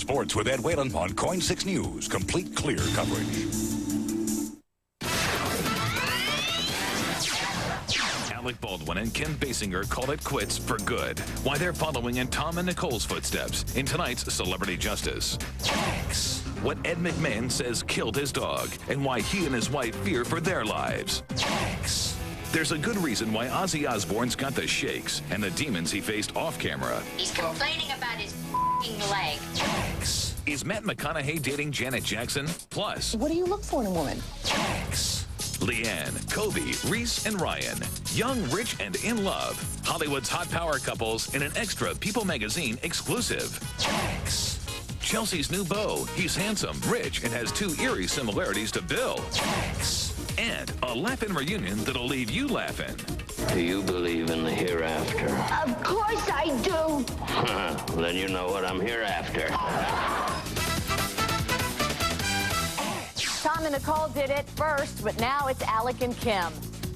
Sports with Ed Whalen on KOIN 6 News. Complete clear coverage. Alec Baldwin and Kim Basinger call it quits for good. Why they're following in Tom and Nicole's footsteps in tonight's Celebrity Justice. X. What Ed McMahon says killed his dog and why he and his wife fear for their lives. X. There's a good reason why Ozzy Osbourne's got the shakes and the demons he faced off camera. He's complaining about his f***ing leg. X. Is Matt McConaughey dating Janet Jackson? Plus, what do you look for in a woman? X. Leanne, Kobe, Reese, and Ryan. Young, rich, and in love. Hollywood's hot power couples in an extra People magazine exclusive. X. Chelsea's new beau. He's handsome, rich, and has 2 eerie similarities to Bill. X. And a laugh-in reunion that'll leave you laughing. Do you believe in the hereafter? Of course I do. Then you know what I'm here after. Tom and Nicole did it first, but now it's Alec and Kim.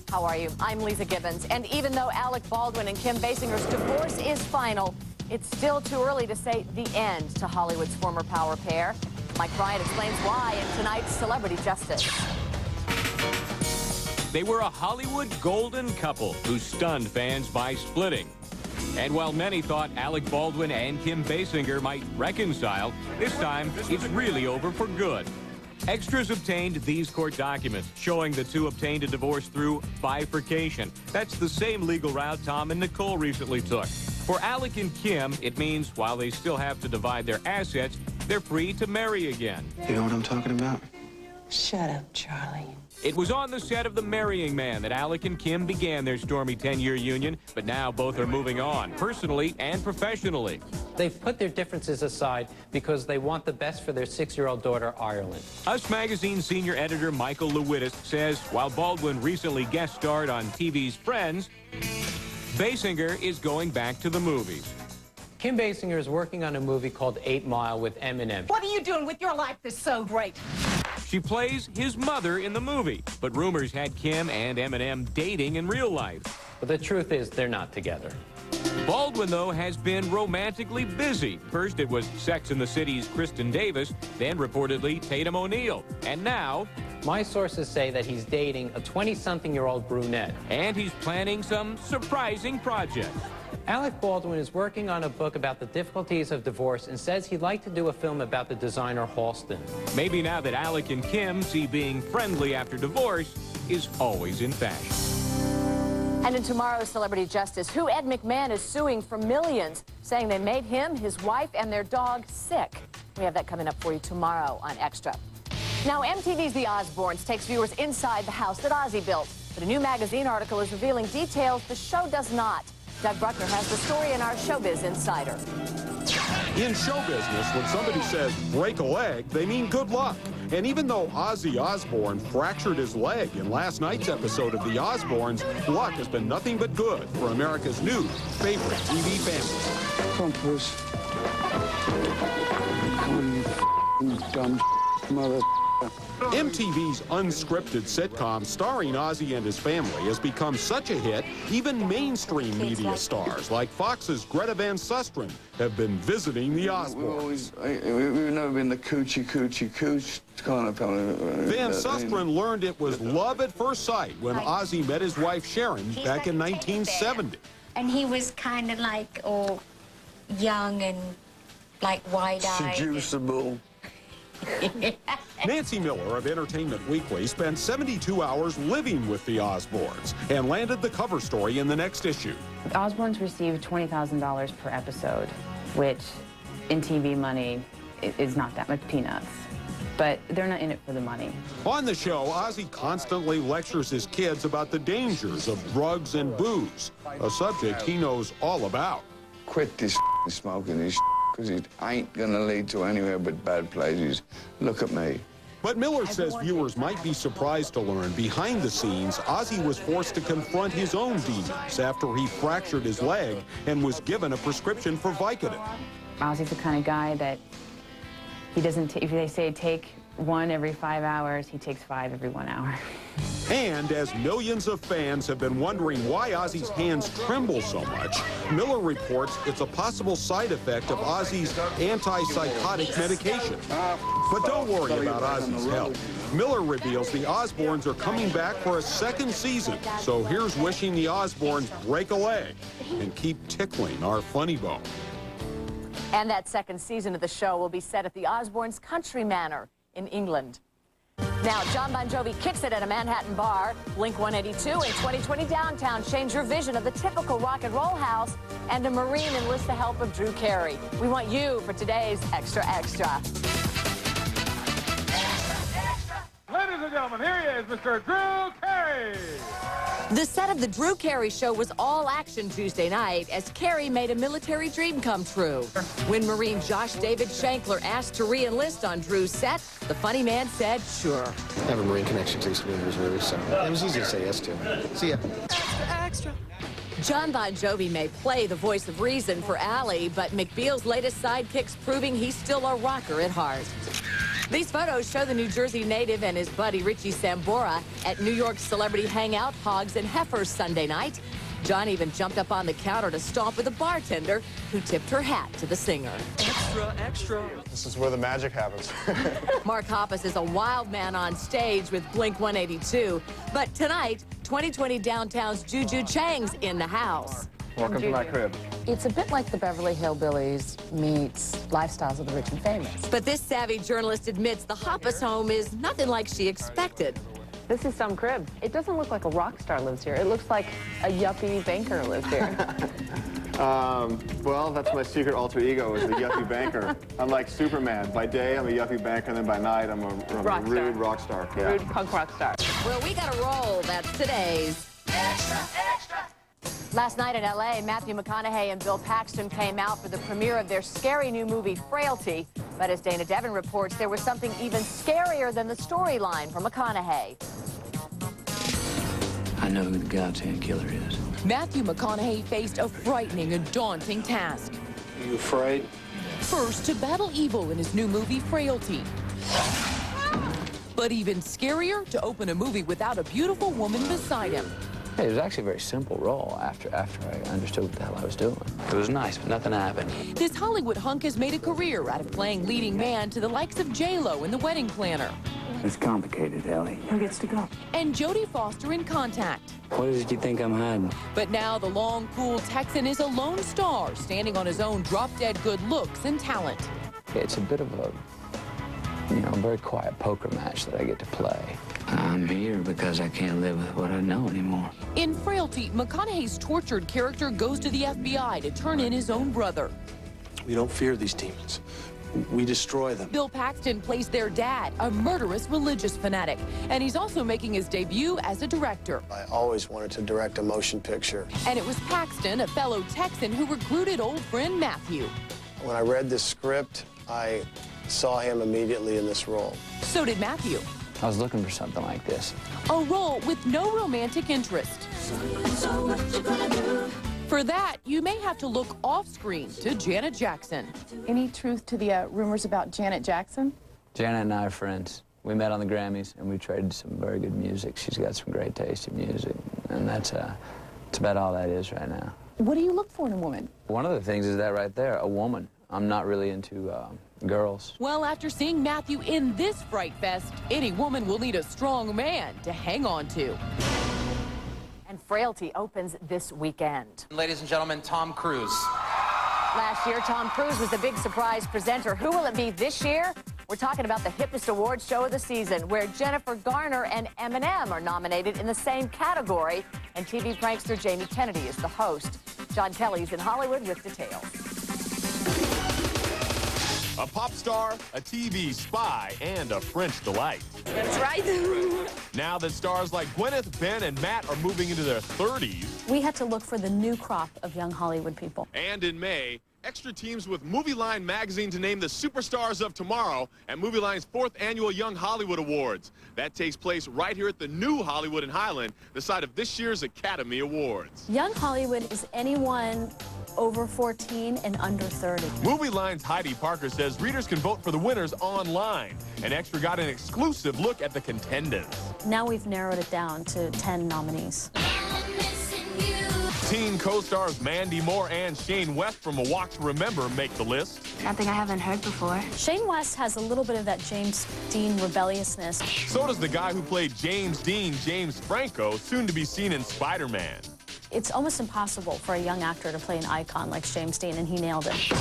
How are you? I'm Lisa Gibbons. And even though Alec Baldwin and Kim Basinger's divorce is final, it's still too early to say the end to Hollywood's former power pair. Mike Bryant explains why in tonight's Celebrity Justice. They were a Hollywood golden couple who stunned fans by splitting. And while many thought Alec Baldwin and Kim Basinger might reconcile, this time it's really over for good. Extras obtained these court documents showing the two obtained a divorce through bifurcation. That's the same legal route Tom and Nicole recently took. For Alec and Kim, it means while they still have to divide their assets, they're free to marry again. You know what I'm talking about? Shut up, Charlie. It was on the set of The Marrying Man that Alec and Kim began their stormy 10-year union, but now both are moving on, personally and professionally. They've put their differences aside because they want the best for their 6-year-old daughter, Ireland. Us Magazine senior editor Michael Lewittis says while Baldwin recently guest starred on TV's Friends, Basinger is going back to the movies. Kim Basinger is working on a movie called 8 Mile with Eminem. What are you doing with your life that's so great? She plays his mother in the movie, but rumors had Kim and Eminem dating in real life. But the truth is, they're not together. Baldwin, though, has been romantically busy. First, it was Sex and the City's Kristen Davis, then reportedly Tatum O'Neal. And now, my sources say that he's dating a 20-something-year-old brunette. And he's planning some surprising projects. Alec Baldwin is working on a book about the difficulties of divorce and says he'd like to do a film about the designer Halston. Maybe now that Alec and Kim see being friendly after divorce is always in fashion. And in tomorrow's Celebrity Justice, who Ed McMahon is suing for millions, saying they made him, his wife, and their dog sick. We have that coming up for you tomorrow on Extra. Now, MTV's The Osbournes takes viewers inside the house that Ozzy built. But a new magazine article is revealing details the show does not. Doug Bruckner has the story in our Showbiz Insider. In show business, when somebody says break a leg, they mean good luck. And even though Ozzy Osbourne fractured his leg in last night's episode of The Osbournes, luck has been nothing but good for America's new favorite TV family. Come on, Bruce. Come on, you dumb mother. MTV's unscripted sitcom starring Ozzy and his family has become such a hit, even mainstream media stars like Fox's Greta Van Susteren have been visiting the Osbournes. We've never been the coochie kind of family. Van Susteren learned it was love at first sight when Ozzy met his wife Sharon back in 1970. And he was kind of like, oh, young and like wide-eyed. Seducible. Nancy Miller of Entertainment Weekly spent 72 hours living with the Osbournes and landed the cover story in the next issue. The Osbournes received $20,000 per episode, which in TV money is not that much peanuts. But they're not in it for the money. On the show, Ozzy constantly lectures his kids about the dangers of drugs and booze, a subject he knows all about. Quit this smoking this because it ain't gonna lead to anywhere but bad places. Look at me. But Miller says viewers might be surprised to learn behind the scenes, Ozzy was forced to confront his own demons after he fractured his leg and was given a prescription for Vicodin. Ozzy's the kind of guy that he doesn't, if they say take 1 every 5 hours, he takes 5 every 1 hour. And as millions of fans have been wondering why Ozzy's hands tremble so much, Miller reports it's a possible side effect of Ozzy's antipsychotic medication. But don't worry about Ozzy's health. Miller reveals the Osbournes are coming back for a second season. So here's wishing the Osbournes break a leg and keep tickling our funny bone. And that second season of the show will be set at the Osbournes Country Manor in England. Now, Jon Bon Jovi kicks it at a Manhattan bar. Blink-182 in 2020 Downtown changed your vision of the typical rock and roll house, and a Marine enlists the help of Drew Carey. We want you for today's Extra Extra. Ladies and gentlemen, here he is, Mr. Drew Carey. The set of the Drew Carey Show was all action Tuesday night as Carey made a military dream come true. When Marine Josh David Shankler asked to re-enlist on Drew's set, the funny man said, sure. I have a Marine connection to the Reserve, so it was easy to say yes to. See ya. Extra, extra. Jon Bon Jovi may play the voice of reason for Allie, but McBeal's latest sidekick's proving he's still a rocker at heart. These photos show the New Jersey native and his buddy Richie Sambora at New York's celebrity hangout Hogs and Heifers Sunday night. John even jumped up on the counter to stomp with a bartender who tipped her hat to the singer. Extra, extra. This is where the magic happens. Mark Hoppus is a wild man on stage with Blink-182. But tonight, 2020 Downtown's Juju Chang's in the house. Welcome to my crib. It's a bit like the Beverly Hillbillies meets Lifestyles of the Rich and Famous. But this savvy journalist admits the Hoppus home is nothing like she expected. This is some crib. It doesn't look like a rock star lives here. It looks like a yuppie banker lives here. Well, that's my secret alter ego, is the yuppie banker. I'm like Superman. By day, I'm a yuppie banker, and then by night, I'm a rude rock star. Yeah. Rude punk rock star. Well, we got a roll. That's today's Extra, Extra. Last night in L.A., Matthew McConaughey and Bill Paxton came out for the premiere of their scary new movie, Frailty. But as Dana Devin reports, there was something even scarier than the storyline for McConaughey. I know who the goddamn killer is. Matthew McConaughey faced a frightening and daunting task. You afraid? First, to battle evil in his new movie, Frailty. But even scarier, to open a movie without a beautiful woman beside him. Hey, it was actually a very simple role after I understood what the hell I was doing. It was nice, but nothing happened. This Hollywood hunk has made a career out of playing leading man to the likes of J-Lo in The Wedding Planner. It's complicated, Ellie. Who gets to go? And Jodie Foster in Contact. What is it you think I'm hiding? But now the long, cool Texan is a lone star, standing on his own drop-dead good looks and talent. It's a bit of a, very quiet poker match that I get to play. I'm here because I can't live with what I know anymore. In Frailty, McConaughey's tortured character goes to the FBI to turn in his own brother. We don't fear these demons. We destroy them. Bill Paxton plays their dad, a murderous religious fanatic. And he's also making his debut as a director. I always wanted to direct a motion picture. And it was Paxton, a fellow Texan, who recruited old friend Matthew. When I read this script, I saw him immediately in this role. So did Matthew. I was looking for something like this. A role with no romantic interest. So what you gonna do? For that, you may have to look off-screen to Janet Jackson. Any truth to the rumors about Janet Jackson? Janet and I are friends. We met on the Grammys, and we traded some very good music. She's got some great taste in music, and that's about all that is right now. What do you look for in a woman? One of the things is that right there, a woman. I'm not really into girls. Well, after seeing Matthew in this Fright Fest, any woman will need a strong man to hang on to. And Frailty opens this weekend. Ladies and gentlemen, Tom Cruise. Last year, Tom Cruise was the big surprise presenter. Who will it be this year? We're talking about the hippest awards show of the season, where Jennifer Garner and Eminem are nominated in the same category, and TV prankster Jamie Kennedy is the host. John Kelly's in Hollywood with details. A pop star, a TV spy, and a French delight. That's right. Now that stars like Gwyneth, Ben, and Matt are moving into their 30s. We had to look for the new crop of young Hollywood people. And in May, Extra teams with Movie Line magazine to name the superstars of tomorrow at Movie Line's 4th annual Young Hollywood Awards. That takes place right here at the new Hollywood in Highland, the site of this year's Academy Awards. Young Hollywood is anyone over 14 and under 30. Movie Line's Heidi Parker says readers can vote for the winners online. And Extra got an exclusive look at the contenders. Now we've narrowed it down to 10 nominees. Teen co-stars Mandy Moore and Shane West from A Walk to Remember make the list. Something I haven't heard before. Shane West has a little bit of that James Dean rebelliousness. So does the guy who played James Dean, James Franco, soon to be seen in Spider-Man. It's almost impossible for a young actor to play an icon like James Dean, and he nailed it.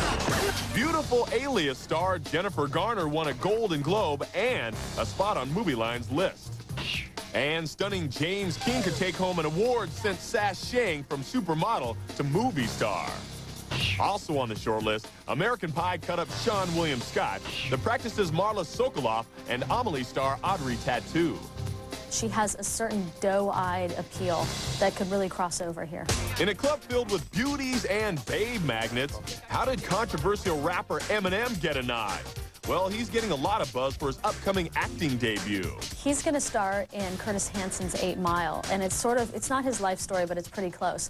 Beautiful Alias star Jennifer Garner won a Golden Globe and a spot on Movie Line's list. And stunning James King could take home an award since sashaying from supermodel to movie star. Also on the short list, American Pie cut-up Sean William Scott, The Practice's Marla Sokoloff, and Amelie star Audrey Tautou. She has a certain doe-eyed appeal that could really cross over here. In a club filled with beauties and babe magnets, how did controversial rapper Eminem get a nod? Well, he's getting a lot of buzz for his upcoming acting debut. He's going to star in Curtis Hanson's 8 Mile, and it's not his life story, but it's pretty close.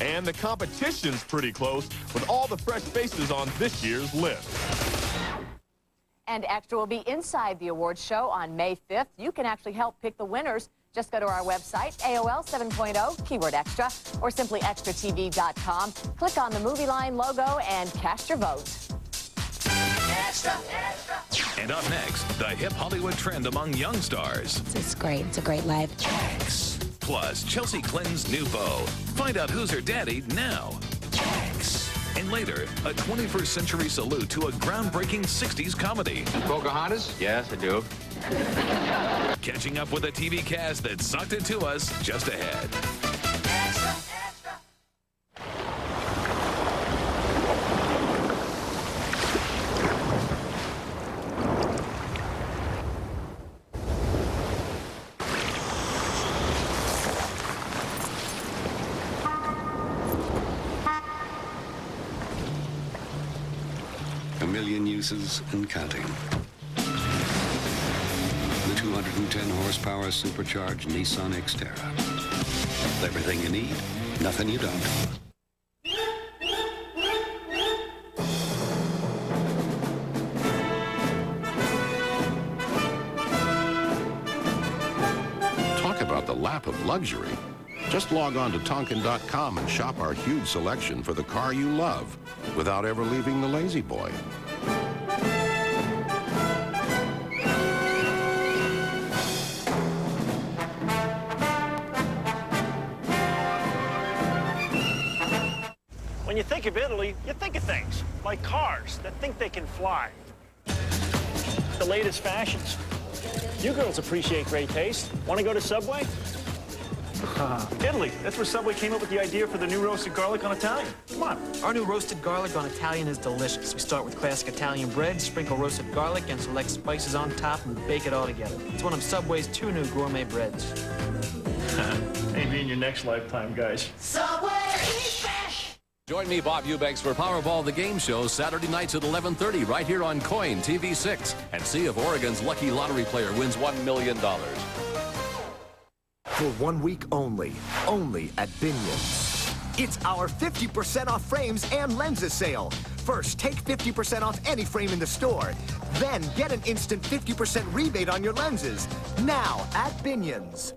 And the competition's pretty close with all the fresh faces on this year's list. And Extra will be inside the awards show on May 5th. You can actually help pick the winners. Just go to our website, AOL 7.0, keyword extra, or simply extratv.com. Click on the Movie Line logo and cast your vote. Extra, extra. And up next, the hip Hollywood trend among young stars. It's great. It's a great life. X. Plus, Chelsea Clinton's new beau. Find out who's her daddy now. X. And later, a 21st century salute to a groundbreaking 60s comedy. Pocahontas? Yes, I do. Catching up with a TV cast that sucked it to us just ahead. Extra, extra. A million uses and counting. The 210 horsepower supercharged Nissan Xterra. Everything you need, nothing you don't. Talk about the lap of luxury. Just log on to Tonkin.com and shop our huge selection for the car you love without ever leaving the Lazy Boy. When you think of Italy, you think of things like cars that think they can fly. The latest fashions. You girls appreciate great taste. Want to go to Subway? Italy. That's where Subway came up with the idea for the new roasted garlic on Italian. Come on. Our new roasted garlic on Italian is delicious. We start with classic Italian bread, sprinkle roasted garlic, and select spices on top, and bake it all together. It's one of Subway's 2 new gourmet breads. Maybe in your next lifetime, guys. Subway, eat fresh. Join me, Bob Eubanks, for Powerball the Game Show, Saturday nights at 11:30, right here on Coin TV 6. And see if Oregon's lucky lottery player wins $1 million. For 1 week only at Binion's. It's our 50% off frames and lenses sale. First, take 50% off any frame in the store. Then get an instant 50% rebate on your lenses. Now at Binion's.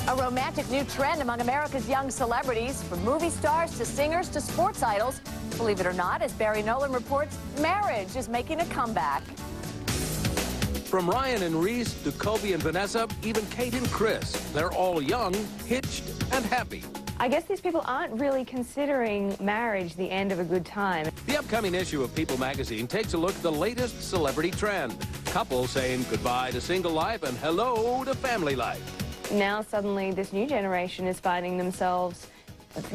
A romantic new trend among America's young celebrities, from movie stars to singers to sports idols. Believe it or not, as Barry Nolan reports, marriage is making a comeback. From Ryan and Reese to Kobe and Vanessa, even Kate and Chris, they're all young, hitched, and happy. I guess these people aren't really considering marriage the end of a good time. The upcoming issue of People magazine takes a look at the latest celebrity trend. Couples saying goodbye to single life and hello to family life. Now suddenly this new generation is finding themselves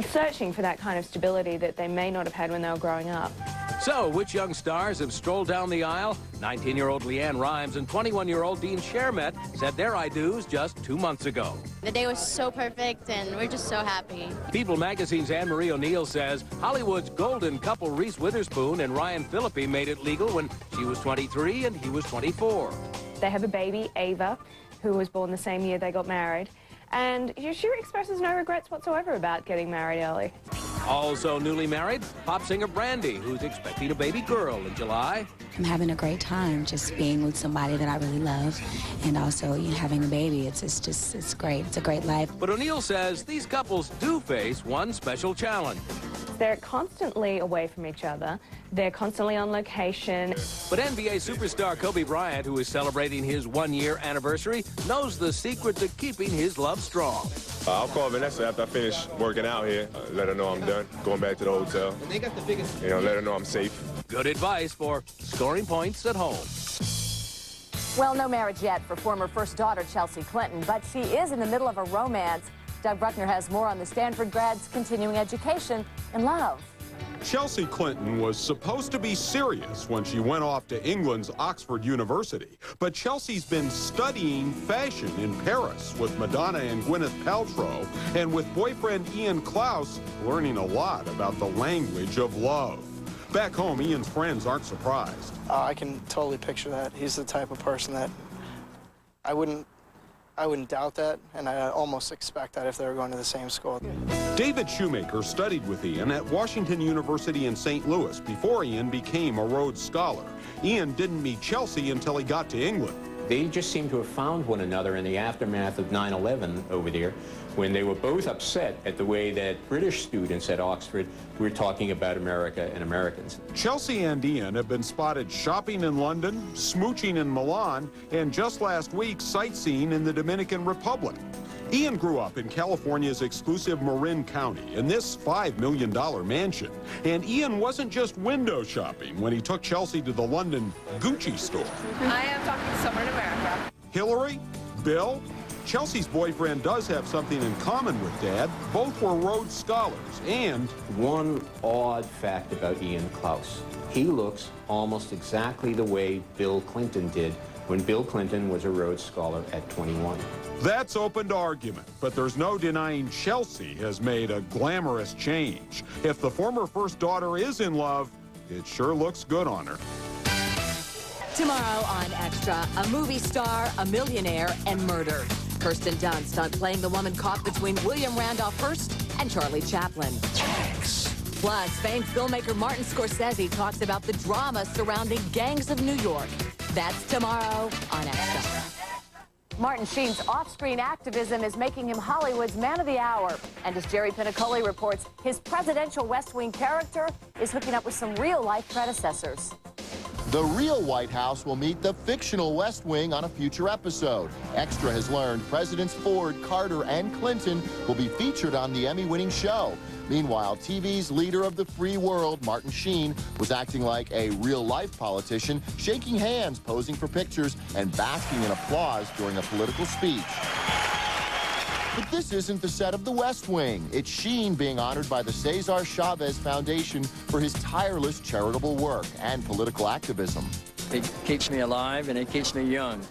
searching for that kind of stability that they may not have had when they were growing up. So, which young stars have strolled down the aisle? 19-year-old Leanne Rimes and 21-year-old Dean Shermet said their I-dos just 2 months ago. The day was so perfect, and we're just so happy. People magazine's Anne-Marie O'Neill says Hollywood's golden couple Reese Witherspoon and Ryan Phillippe made it legal when she was 23 and he was 24. They have a baby, Ava, who was born the same year they got married. And she expresses no regrets whatsoever about getting married early. Also newly married, pop singer Brandy, who's expecting a baby girl in July. I'm having a great time just being with somebody that I really love, and also having a baby. It's great. It's a great life. But O'Neill says these couples do face one special challenge. They're constantly away from each other. They're constantly on location. But NBA superstar Kobe Bryant, who is celebrating his one-year anniversary, knows the secret to keeping his love strong. I'll call Vanessa after I finish working out here. Let her know I'm done. Going back to the hotel. And they got the biggest... Let her know I'm safe. Good advice for scoring points at home. Well, no marriage yet for former first daughter Chelsea Clinton, but she is in the middle of a romance. Doug Bruckner has more on the Stanford grad's continuing education and love. Chelsea Clinton was supposed to be serious when she went off to England's Oxford University. But Chelsea's been studying fashion in Paris with Madonna and Gwyneth Paltrow, and with boyfriend Ian Klaus learning a lot about the language of love. Back home, Ian's friends aren't surprised. I can totally picture that. He's the type of person that I wouldn't doubt that, and I almost expect that if they were going to the same school. David Shoemaker studied with Ian at Washington University in St. Louis before Ian became a Rhodes Scholar. Ian didn't meet Chelsea until he got to England. They just seem to have found one another in the aftermath of 9/11 over there, when they were both upset at the way that British students at Oxford were talking about America and Americans. Chelsea and Ian have been spotted shopping in London, smooching in Milan, and just last week sightseeing in the Dominican Republic. Ian grew up in California's exclusive Marin County in this $5 million mansion. And Ian wasn't just window shopping when he took Chelsea to the London Gucci store. I am talking to someone in America. Hillary? Bill? Chelsea's boyfriend does have something in common with Dad. Both were Rhodes Scholars, and... One odd fact about Ian Klaus. He looks almost exactly the way Bill Clinton did when Bill Clinton was a Rhodes Scholar at 21. That's open to argument, but there's no denying Chelsea has made a glamorous change. If the former first daughter is in love, it sure looks good on her. Tomorrow on Extra, a movie star, a millionaire, and murder. Kirsten Dunst on playing the woman caught between William Randolph Hearst and Charlie Chaplin. Plus, famed filmmaker Martin Scorsese talks about the drama surrounding gangs of New York. That's tomorrow on Extra. Martin Sheen's off-screen activism is making him Hollywood's man of the hour. And as Jerry Pinicoli reports, his presidential West Wing character is hooking up with some real-life predecessors. The real White House will meet the fictional West Wing on a future episode. Extra has learned Presidents Ford, Carter, and Clinton will be featured on the Emmy-winning show. Meanwhile, TV's leader of the free world, Martin Sheen, was acting like a real-life politician, shaking hands, posing for pictures, and basking in applause during a political speech. But this isn't the set of the West Wing. It's Sheen being honored by the Cesar Chavez Foundation for his tireless charitable work and political activism. It keeps me alive and it keeps me young.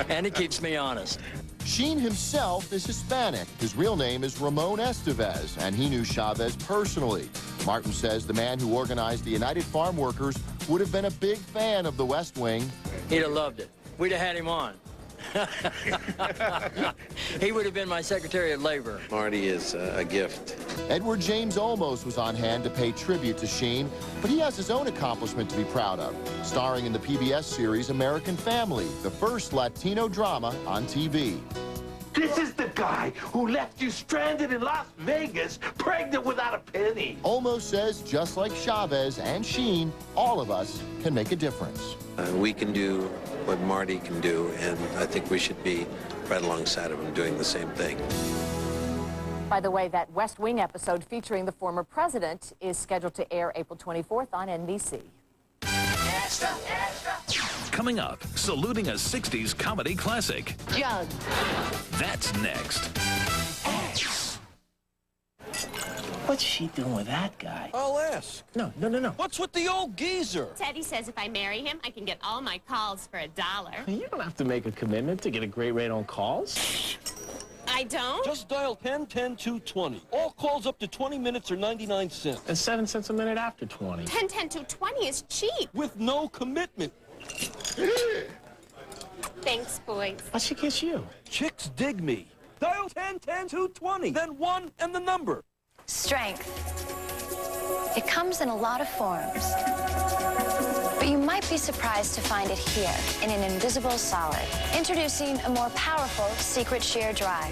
And it keeps me honest. Sheen himself is Hispanic. His real name is Ramon Estevez, and he knew Chavez personally. Martin says the man who organized the United Farm Workers would have been a big fan of the West Wing. He'd have loved it. We'd have had him on. He would have been my Secretary of Labor. Marty is a gift. Edward James Olmos was on hand to pay tribute to Sheen, but he has his own accomplishment to be proud of, starring in the PBS series American Family, the first Latino drama on TV. This is the guy who left you stranded in Las Vegas, pregnant without a penny. Olmos says, just like Chavez and Sheen, all of us can make a difference. We can do what Marty can do, and I think we should be right alongside of him doing the same thing. By the way, that West Wing episode featuring the former president is scheduled to air April 24th on NBC. Extra, extra. Coming up, saluting a 60s comedy classic. Jug. That's next. What's she doing with that guy? I'll ask. No. What's with the old geezer? Teddy says if I marry him, I can get all my calls for $1. You don't have to make a commitment to get a great rate on calls. I don't? Just dial 10-10-220. All calls up to 20 minutes are 99 cents. And 7 cents a minute after 20. 10-10-220 is cheap. With no commitment. Thanks, boys. Why she kiss you? Chicks dig me. Dial 10-10-220. Then 1 and the number. Strength. It comes in a lot of forms. But you might be surprised to find it here in an invisible solid. Introducing a more powerful Secret Sheer Dry.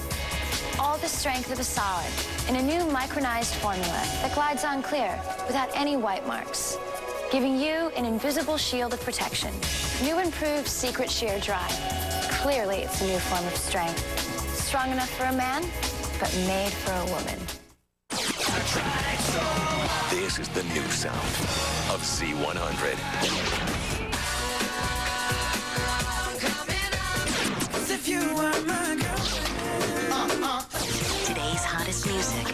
All the strength of a solid in a new micronized formula that glides on clear without any white marks, giving you an invisible shield of protection. New improved Secret Sheer Dry. Clearly, it's a new form of strength. Strong enough for a man, but made for a woman. This is the new sound of Z100. If you were my girl. Today's hottest music.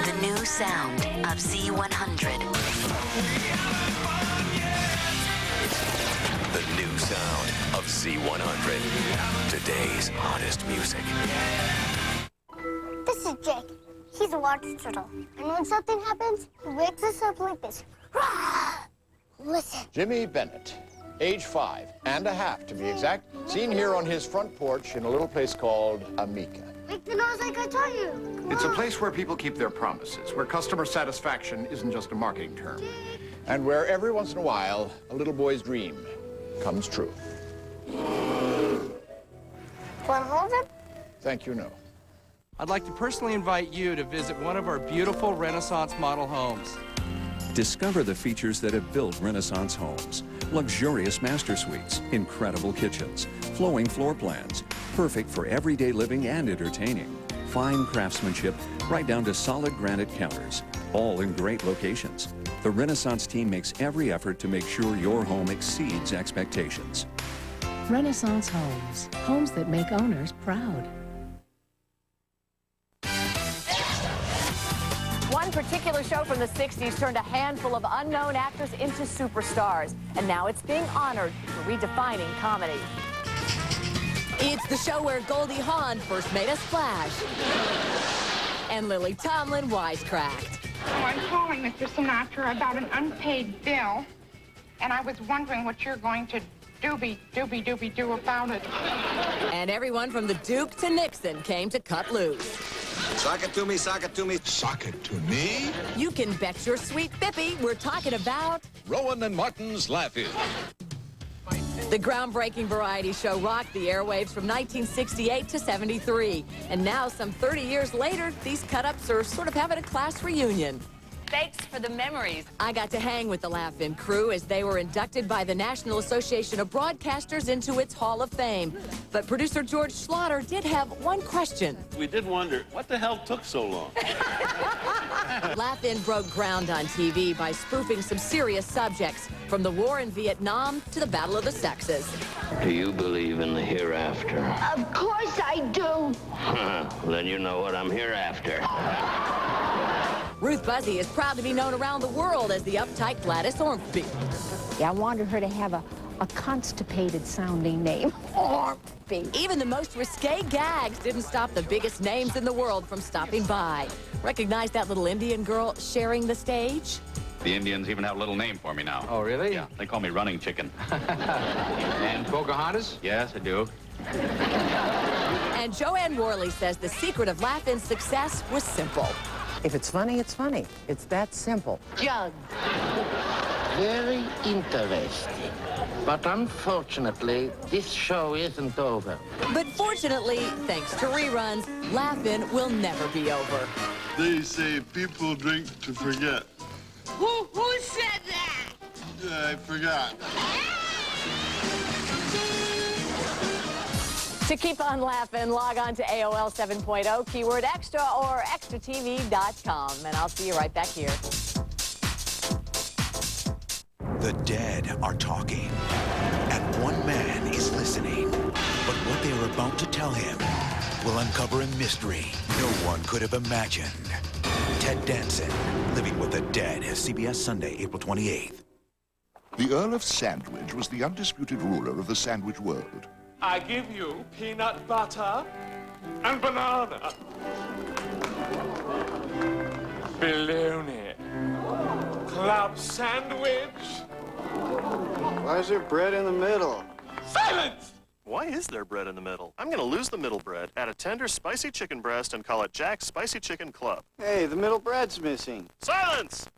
The new sound of Z100. The new sound of Z100. Today's hottest music. This is Jake. He's a water turtle. And when something happens, he wakes us up like this. Listen. Jimmy Bennett, age 5.5 to be exact, seen here on his front porch in a little place called Amica. Make the noise like I taught you. It's a place where people keep their promises, where customer satisfaction isn't just a marketing term. And where every once in a while, a little boy's dream comes true. Want to hold it? Thank you, no. I'd like to personally invite you to visit one of our beautiful Renaissance model homes. Discover the features that have built Renaissance homes. Luxurious master suites, incredible kitchens, flowing floor plans, perfect for everyday living and entertaining. Fine craftsmanship, right down to solid granite counters, all in great locations. The Renaissance team makes every effort to make sure your home exceeds expectations. Renaissance Homes, homes that make owners proud. One particular show from the 60s turned a handful of unknown actors into superstars. And now it's being honored for redefining comedy. It's the show where Goldie Hawn first made a splash. And Lily Tomlin wisecracked. Oh, I'm calling Mr. Sinatra about an unpaid bill. And I was wondering what you're going to do about it. And everyone from the Duke to Nixon came to cut loose. Sock it to me, sock it to me. Sock it to me? You can bet your sweet Bippy we're talking about Rowan and Martin's Laugh-In. the groundbreaking variety show rocked the airwaves from 1968 to 73. And now, some 30 years later, these cut-ups are sort of having a class reunion. Thanks for the memories. I got to hang with the Laugh-In crew as they were inducted by the National Association of Broadcasters into its Hall of Fame. But producer George Schlatter did have one question. We did wonder, what the hell took so long? Laugh-In broke ground on TV by spoofing some serious subjects, from the war in Vietnam to the Battle of the Sexes. Do you believe in the hereafter? Of course I do. Then you know what I'm here after. Ruth Buzzy is proud to be known around the world as the uptight Gladys Ormsby. Yeah, I wanted her to have a constipated-sounding name. Ormsby. Even the most risque gags didn't stop the biggest names in the world from stopping by. Recognize that little Indian girl sharing the stage? The Indians even have a little name for me now. Oh, really? Yeah, they call me Running Chicken. And Pocahontas? Yes, I do. And Joanne Worley says the secret of Laugh-In's success was simple. If it's funny, it's funny. It's that simple. Jug. Very interesting. But unfortunately, this show isn't over. But fortunately, thanks to reruns, Laugh-In will never be over. They say people drink to forget. Who said that? I forgot. To keep on laughing, log on to AOL 7.0, keyword extra or extratv.com. And I'll see you right back here. The dead are talking, and one man is listening. But what they are about to tell him will uncover a mystery no one could have imagined. Ted Danson, Living with the Dead, CBS Sunday, April 28th. The Earl of Sandwich was the undisputed ruler of the sandwich world. I give you peanut butter and banana. Bologna. Club sandwich. Why is there bread in the middle? Silence! Why is there bread in the middle? I'm gonna lose the middle bread, add a tender, spicy chicken breast, and call it Jack's Spicy Chicken Club. Hey, the middle bread's missing. Silence!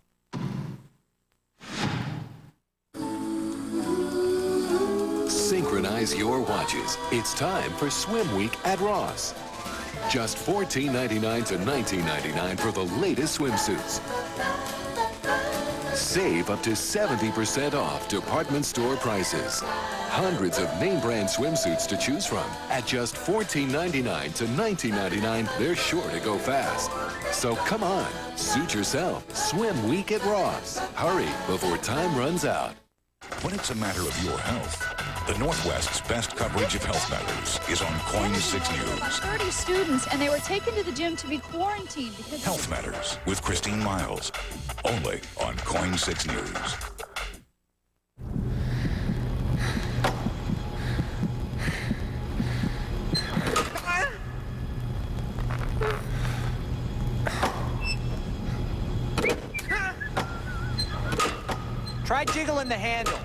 Synchronize your watches. It's time for Swim Week at Ross. Just $14.99 to $19.99 for the latest swimsuits. Save up to 70% off department store prices. Hundreds of name brand swimsuits to choose from at just $14.99 to $19.99. They're sure to go fast. So come on, suit yourself. Swim Week at Ross. Hurry before time runs out. When it's a matter of your health, the Northwest's best coverage of health matters is on KOIN 6 News. 30 students, and they were taken to the gym to be quarantined because... Health Matters with Christine Miles. Only on KOIN 6 News. Try jiggling the handle.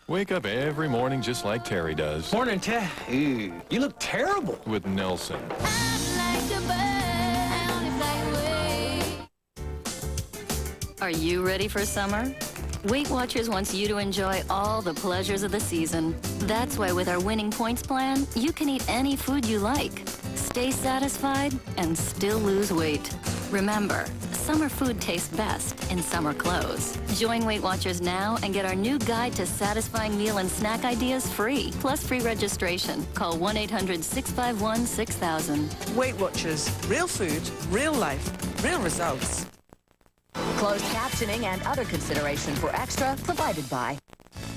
Wake up every morning just like Terry does. Morning, Ted. You look terrible. With Nelson. Are you ready for summer? Weight Watchers wants you to enjoy all the pleasures of the season. That's why with our Winning Points plan, you can eat any food you like, stay satisfied, and still lose weight. Remember, summer food tastes best in summer clothes. Join Weight Watchers now and get our new guide to satisfying meal and snack ideas free, plus free registration. Call 1-800-651-6000. Weight Watchers. Real food, real life, real results. Closed captioning and other consideration for Extra provided by.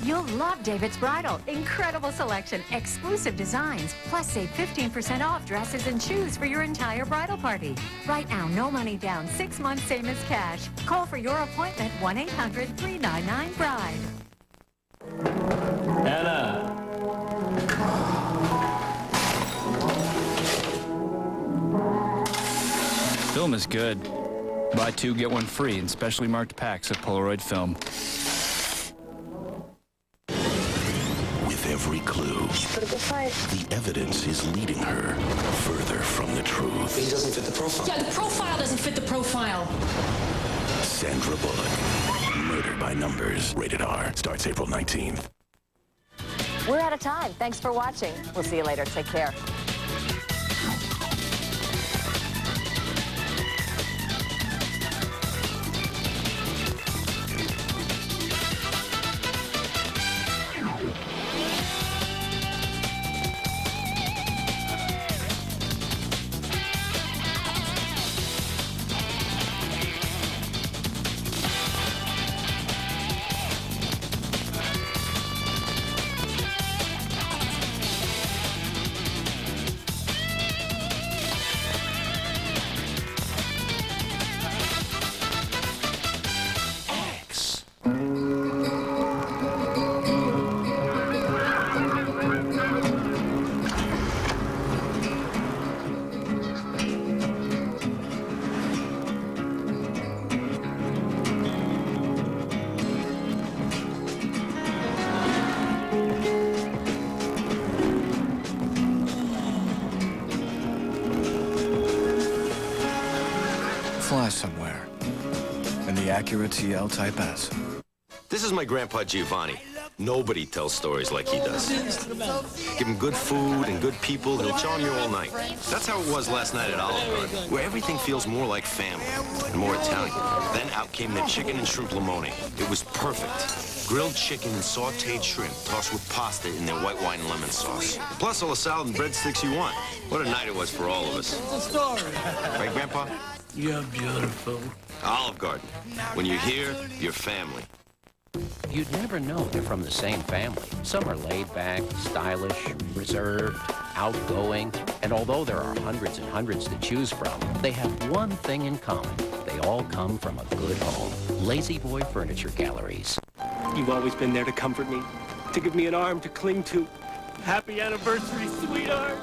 You'll love David's Bridal. Incredible selection, exclusive designs, plus save 15% off dresses and shoes for your entire bridal party. Right now, no money down, 6 months same as cash. Call for your appointment, 1-800-399-BRIDE. Anna. Film is good. Buy 2, get 1 free in specially marked packs of Polaroid film. With every clue, the evidence is leading her further from the truth. He doesn't fit the profile. Yeah, the profile doesn't fit the profile. Sandra Bullock, Murder by Numbers, rated R, starts April 19th. We're out of time. Thanks for watching. We'll see you later. Take care. Fly somewhere in the Acura TL Type S. This is my grandpa Giovanni. Nobody tells stories like he does. Give him good food and good people, he'll charm you all night. That's how it was last night at Olive Garden, where everything feels more like family and more Italian. Then out came the chicken and shrimp limone. It was perfect. Grilled chicken and sauteed shrimp tossed with pasta in their white wine and lemon sauce. Plus all the salad and breadsticks you want. What a night it was for all of us. It's a story. Right, Grandpa? You're beautiful. Olive Garden. When you're here, you're family. You'd never know they're from the same family. Some are laid back, stylish, reserved, outgoing, and although there are hundreds and hundreds to choose from, they have one thing in common. They all come from a good home. Lazy Boy Furniture Galleries. You've always been there to comfort me, to give me an arm to cling to. Happy anniversary, sweetheart.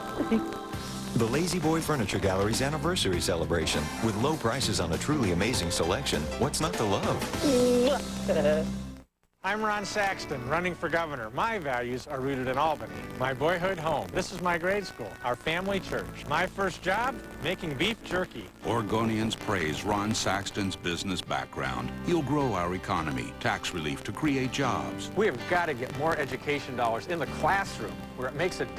The Lazy Boy Furniture Gallery's anniversary celebration. With low prices on a truly amazing selection, what's not to love? I'm Ron Saxton, running for governor. My values are rooted in Albany. My boyhood home. This is my grade school, our family church. My first job, making beef jerky. Oregonians praise Ron Saxton's business background. He'll grow our economy, tax relief to create jobs. We have got to get more education dollars in the classroom where it makes a difference.